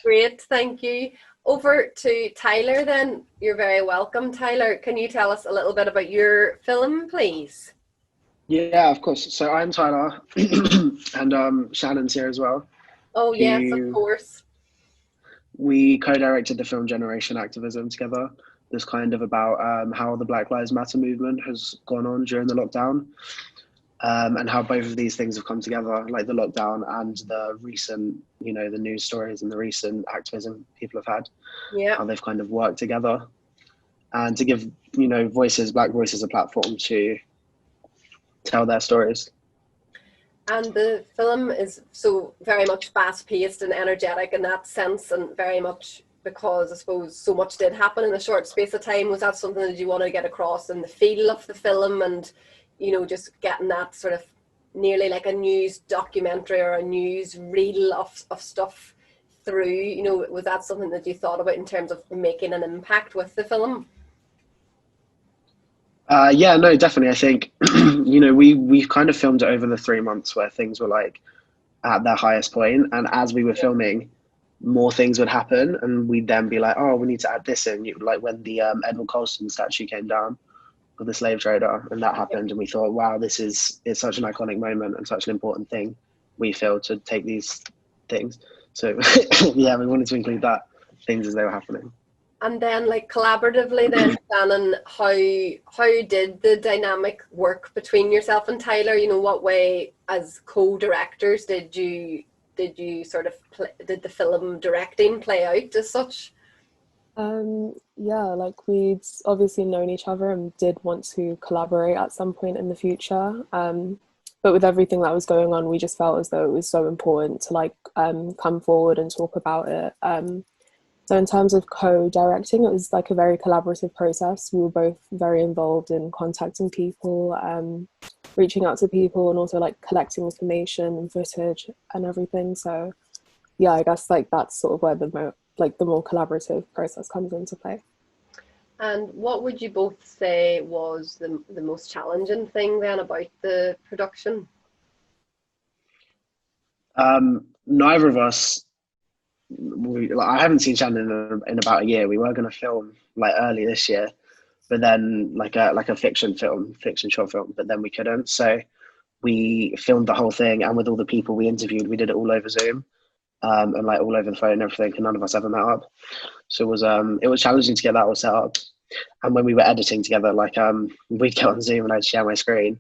Great, thank you. Over to Tyler then. You're very welcome, Tyler. Can you tell us a little bit about your film, please? Yeah, of course. So I'm Tyler, and Shannon's here as well. Oh, yes, of Who course. we co-directed the film Generation Activism together. This kind of about how the Black Lives Matter movement has gone on during the lockdown, and how both of these things have come together, like the lockdown and the recent, the news stories and the recent activism people have had, Yeah. how they've kind of worked together, and to give Black voices, a platform to tell their stories. And the film is so very much fast-paced and energetic in that sense, and very much because I suppose so much did happen in a short space of time. Was that something that you want to get across in the feel of the film, and just getting that sort of nearly like a news documentary or a news reel of stuff through? Was that something that you thought about in terms of making an impact with the film? Yeah, no, definitely. I think, we kind of filmed it over the 3 months where things were like at their highest point, and as we were filming, more things would happen, and we'd then be like, oh, we need to add this in. Like when the Edward Colston statue came down for the slave trader, and that happened, and we thought, wow, it's such an iconic moment and such an important thing. We feel to take these things. So yeah, we wanted to include that things as they were happening. And then, like collaboratively, then Shannon, how did the dynamic work between yourself and Tyler? What way, as co-directors, did you sort of did the film directing play out as such? Yeah, like we'd obviously known each other and did want to collaborate at some point in the future. But with everything that was going on, we just felt as though it was so important to come forward and talk about it. So in terms of co-directing, it was like a very collaborative process. We were both very involved in contacting people, reaching out to people, and also like collecting information and footage and everything. So yeah, I guess like that's sort of where the more collaborative process comes into play. And what would you both say was the most challenging thing then about the production? Neither of us. I haven't seen Shannon in about a year. We were going to film like early this year, but then like a fiction short film, but then we couldn't. So we filmed the whole thing, and with all the people we interviewed, we did it all over Zoom, and like all over the phone and everything. And none of us ever met up, so it was challenging to get that all set up. And when we were editing together, we'd get on Zoom and I'd share my screen,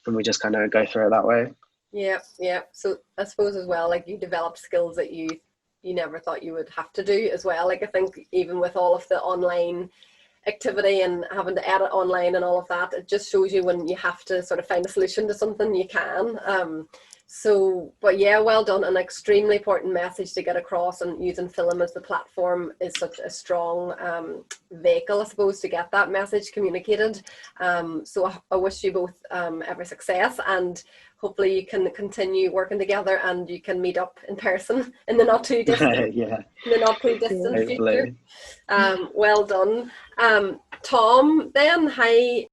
and we just kind of go through it that way. Yeah, yeah. So I suppose as well, like you developed skills that you never thought you would have to do as well. Like I think even with all of the online activity and having to edit online and all of that, it just shows you when you have to sort of find a solution to something, you can. But yeah, well done. An extremely important message to get across, and using film as the platform is such a strong vehicle, I suppose, to get that message communicated. So I wish you both every success, and hopefully you can continue working together and you can meet up in person in the not too distant, Yeah, in the not too distant future. hopefully. Well done. Tom, then, hi.